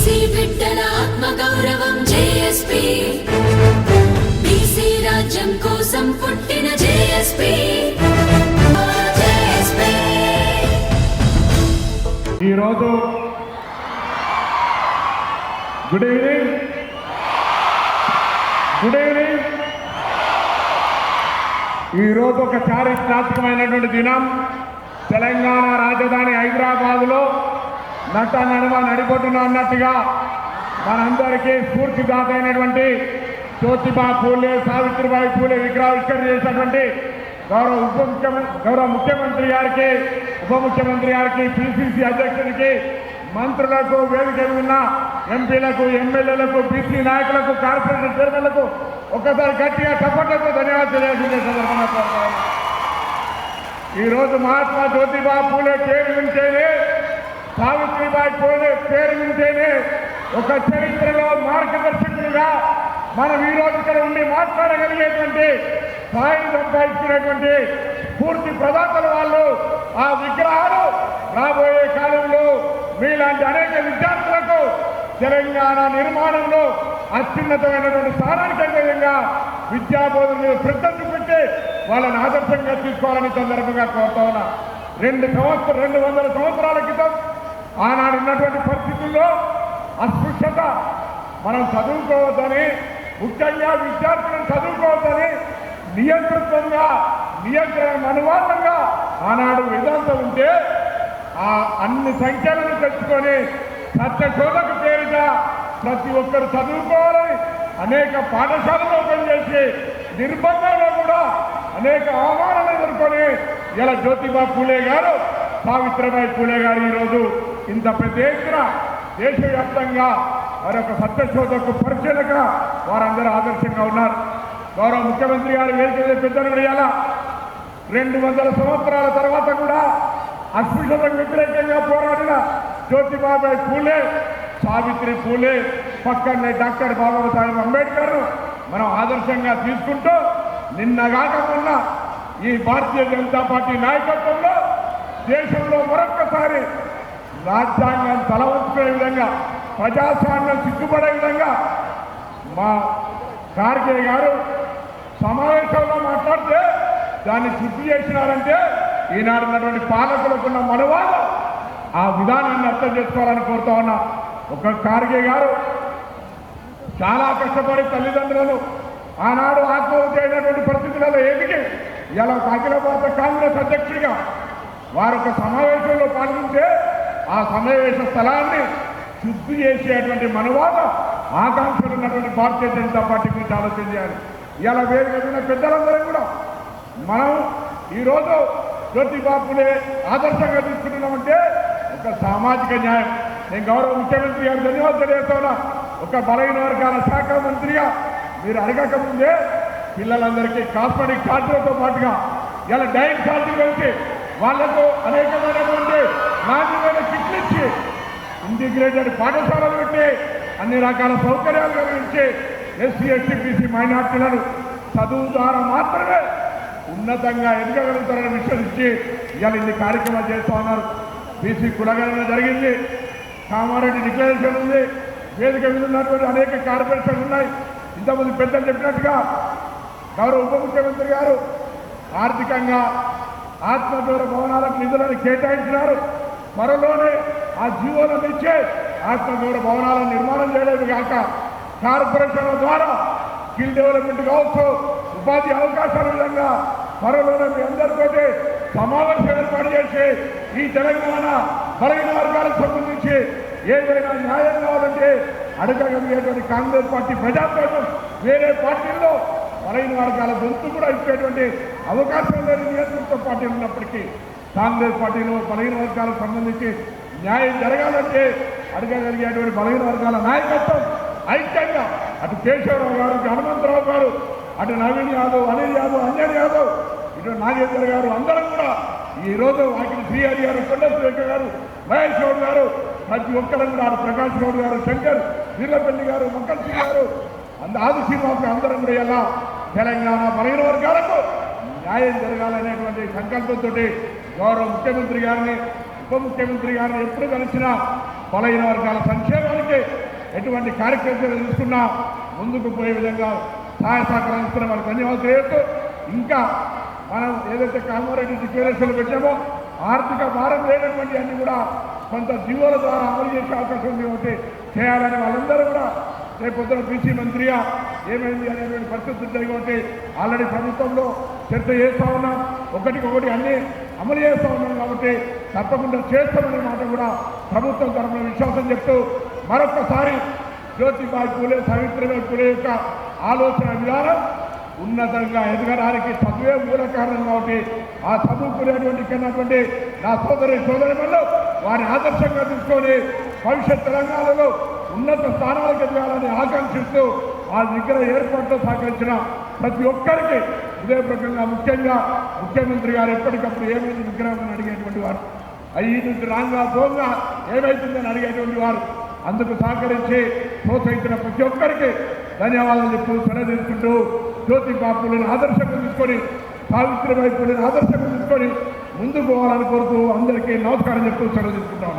BC బిడ్డల ఆత్మగౌరవం JSP, BC రాజ్యం కోసం పుట్టిన జేఎస్పీ. ఈరోజు గుడ్ ఈవినింగ్ ఈరోజు ఒక చారిత్రాత్మకమైనటువంటి దినం. తెలంగాణ రాజధాని హైదరాబాదులో నడుమ నడిపొట్టున అన్నట్టుగా మనందరికీ స్ఫూర్తిదాత అయినటువంటి జ్యోతిబా పూలే, సావిత్రిబాయి పూలే విగ్రహావిష్కరణ చేసినటువంటి గౌరవ ముఖ్యమంత్రి గారికి, ఉప ముఖ్యమంత్రి గారికి, పిసిసి అధ్యక్షుడికి, మంత్రులకు, వేదిక ఉన్న ఎంపీలకు, ఎమ్మెల్యేలకు, బీసీ నాయకులకు, కార్పొరేషన్ చైర్మన్లకు ఒక్కసారి గట్టిగా సపోర్ట్లతో ధన్యవాదాలు తెలియజేసే సందర్భంగా ఈరోజు మహాత్మా జ్యోతిబా పూలే పేరు వింటేనే, సావిత్రిబాయి పూలే పేరు వింటేనే ఒక చరిత్రలో మార్గదర్శకులుగా మనం ఈరోజు ఇక్కడ ఉండి మాట్లాడగలిగేటువంటి స్థాయిని సంపాదించినటువంటి పూర్తి ప్రదాతలు వాళ్ళు. ఆ విగ్రహాలు రాబోయే కాలంలో మీలాంటి అనేక విద్యార్థులకు తెలంగాణ నిర్మాణంలో అత్యున్నతమైనటువంటి స్థానానికి అదే విధంగా విద్యాబోధన మీద శ్రద్ధ చూపెట్టి వాళ్ళని ఆదర్శంగా తీసుకోవాలని సందర్భంగా కోరుతా ఉన్నా. 200 సంవత్సరాల క్రితం ఆనాడు ఉన్నటువంటి పరిస్థితుల్లో అస్పృశ్యత, మనం చదువుకోవద్దని, ముఖ్యంగా విద్యార్థులను చదువుకోవద్దని నియంత్రణ అనువాదంగా ఆనాడు వేదాంతం ఉంటే ఆ అన్ని సంఖ్యలను తెచ్చుకొని సత్యశోధకు పేరుగా ప్రతి ఒక్కరు చదువుకోవాలని అనేక పాఠశాలలు ఓపెన్ చేసి నిర్బంధంలో కూడా అనేక అవమానాలు ఎదుర్కొని ఇలా జ్యోతిబా పూలే గారు, సావిత్రిబాయి పూలే గారు ఈరోజు ఇంత పెద్ద ఎత్తున దేశవ్యాప్తంగా మరొక సత్యశోధకు పరిశీలనగా వారందరూ ఆదర్శంగా ఉన్నారు. గౌరవ ముఖ్యమంత్రి గారు వేదిక పెద్దలు వేయాల 200 సంవత్సరాల తర్వాత కూడా అస్పృశ్యతకు వ్యతిరేకంగా పోరాడిన జ్యోతిబాబాయి పూలే, సావిత్రి పూలే, పక్కనే డాక్టర్ బాబాసాహెబ్ అంబేద్కర్ మనం ఆదర్శంగా తీసుకుంటూ నిన్నగాక మొన్న ఈ భారతీయ జనతా పార్టీ నాయకత్వంలో దేశంలో మరొక్కసారి రాజ్యాంగం తలవంచుకునే విధంగా, ప్రజాస్వామ్యం సిగ్గుపడే విధంగా మా ఖార్గే గారు సమావేశంలో మాట్లాడితే దాన్ని శుద్ధి చేసినారంటే ఈనాడు ఉన్నటువంటి పాలకులకున్న మనవాళ్ళు ఆ విధానాన్ని అర్థం చేసుకోవాలని కోరుతా ఉన్నా. ఒక ఖార్గే గారు చాలా కష్టపడి తల్లిదండ్రులను ఆనాడు ఆత్మహత్య అయినటువంటి పరిస్థితులలో ఎదిగి ఇలా అఖిల భారత కాంగ్రెస్ అధ్యక్షుడిగా వారు ఒక సమావేశంలో పాల్గొంటే ఆ సమావేశ స్థలాన్ని శుద్ధి చేసేటువంటి మనవాళ్ళ ఆకాంక్షలు ఉన్నటువంటి భారతీయ జనతా పార్టీ గురించి ఆలోచన చేయాలి. ఇలా వేరు కలిగిన పెద్దలందరూ కూడా మనం ఈరోజు జ్యోతిబా పూలే ఆదర్శంగా తీసుకుంటున్నామంటే ఒక సామాజిక న్యాయం. నేను గౌరవ ముఖ్యమంత్రి గారు ధన్యవాదాలు తెలియజేస్తున్నా. ఒక బలహీన వర్గాల శాఖ మంత్రిగా మీరు అడగకముందే పిల్లలందరికీ కాస్మెటిక్ ఛార్జీలతో పాటుగా ఇలా డైట్ ఛార్జీలు కలిసి వాళ్లకు అనేకమైనటువంటి నాణ్యమైన కిట్లు ఇచ్చి ఇంటిగ్రేటెడ్ పాఠశాలలు పెట్టి అన్ని రకాల సౌకర్యాలు కలిగించి ఎస్సీ, ఎస్టీ, బీసీ మైనార్టీలను చదువు ద్వారా మాత్రమే ఉన్నతంగా ఎదగలుగుతారని విశ్వసించి ఇవాళ ఇన్ని కార్యక్రమాలు చేస్తూ ఉన్నారు. బీసీ కులగణన జరిగింది, కామారెడ్డి డిక్లరేషన్ ఉంది, వేదిక మీద ఉన్నటువంటి అనేక కార్పొరేషన్లు ఉన్నాయి. ఇంతమంది పెద్దలు చెప్పినట్టుగా గౌరవ ఉప ముఖ్యమంత్రి గారు ఆర్థికంగా ఆత్మగౌరవ భవనాలకు నిధులను కేటాయించినారు. త్వరలోనే ఆ జీవోలను ఇచ్చే ఆత్మగౌరవ భవనాలను నిర్మాణం చేయలేదు కాక కార్పొరేషన్ల ద్వారా స్కిల్ డెవలప్మెంట్ కావచ్చు, ఉపాధి అవకాశాల విధంగా త్వరలోనే మీ అందరితోటి సమావేశం ఏర్పాటు చేసి ఈ తెలంగాణ బలహీన వర్గాలకు సంబంధించి ఏదైనా న్యాయం కావాలంటే అడగగలిగేటువంటి కాంగ్రెస్ పార్టీ ప్రజాప్రభుత్వం వేరే పార్టీల్లో బలహీన వర్గాల గొంతు కూడా ఇచ్చేటువంటి అవకాశం లేని నియంత్రిత పార్టీలు ఉన్నప్పటికీ కాంగ్రెస్ పార్టీలో బలహీన వర్గాలకు సంబంధించి న్యాయం జరగాలంటే అడగగలిగేటువంటి బలహీన వర్గాల నాయకత్వం ఐక్యంగా అటు కేశవరావు గారు, హనుమంతరావు గారు, అటు నవీన్ యాదవ్, అనిల్ యాదవ్, అంజన్ యాదవ్, ఇటు నాగేంద్ర గారు అందరం కూడా ఈరోజు వాకిలి శ్రీహరి గారు, కొండ సురేఖ గారు, మహేష్ గౌడ్ గారు, ప్రతి ఒక్కరు కూడా ప్రకాష్ గౌడ్ గారు, శంకర్ వీర్లపల్లి గారు, మక్కల్ సింగ్ గారు, ఆది శ్రీనివాస్ అందరం కూడా ఇలా తెలంగాణ బలహీన వర్గాలకు న్యాయం జరగాలనేటువంటి సంకల్పంతో గౌరవ ముఖ్యమంత్రి గారిని, ఉప ముఖ్యమంత్రి గారిని ఎప్పుడు కలిసినా బలహీన వర్గాల సంక్షేమానికి ఎటువంటి కార్యక్రమాలు తీసుకున్నా ముందుకు పోయే విధంగా సహాయ సహకారం ఇస్తున్న వాళ్ళకి ధన్యవాదాలు చేస్తూ ఇంకా మనం ఏదైతే కామారెడ్డి డిక్లరేషన్లు పెట్టామో ఆర్థిక భారం లేనటువంటి అన్ని కూడా కొంత జీవోల ద్వారా అమలు చేసే అవకాశం ఉంది కాబట్టి చేయాలని వాళ్ళందరూ కూడా రేపు పొద్దున బీసీ మంత్రిగా ఏమైంది అనేటువంటి పరిస్థితి ఉంటాయి కాబట్టి ఆల్రెడీ ప్రభుత్వంలో చర్చ చేస్తూ ఉన్నాం, ఒకటికొకటి అన్ని అమలు చేస్తూ ఉన్నాం కాబట్టి తప్పకుండా చేస్తామనే మాట కూడా ప్రభుత్వం తరఫున విశ్వాసం చెప్తూ మరొకసారి జ్యోతిబాయి పూలే సావిత్రిబాయి పూలే యొక్క ఆలోచన విధానం ఉన్నతంగా ఎదగడానికి చదువే మూల కారణం కాబట్టి ఆ చదువుకునేటువంటి కన్నటువంటి నా సోదరిమణులు వారిని ఆదర్శంగా తీసుకొని భవిష్యత్ తెలంగాణలో ఉన్నత స్థానాలకు ఎదగాలని ఆకాంక్షిస్తూ వాళ్ళ దగ్గర ఏర్పాట్లు సహకరించిన ప్రతి ఒక్కరికి హృదయపూర్వకంగా ముఖ్యంగా ముఖ్యమంత్రి గారు ఎప్పటికప్పుడు ఏమైంది విగ్రహం అడిగేటువంటి వారు, అయ్యి రాంగా దోంగా ఏమైతుందని అడిగేటువంటి వారు, అందుకు సహకరించి ప్రోత్సహించిన ప్రతి ఒక్కరికి ధన్యవాదాలు చెప్తూ సెలవు తీసుకుంటూ జ్యోతిబా పూలేని ఆదర్శంగా తీసుకొని సావిత్రిబాయి పూలేని ఆదర్శంగా తీసుకొని ముందుకు పోవాలని కోరుతూ అందరికీ నమస్కారం చెప్తూ సెలవు తీసుకుంటా ఉన్నాను.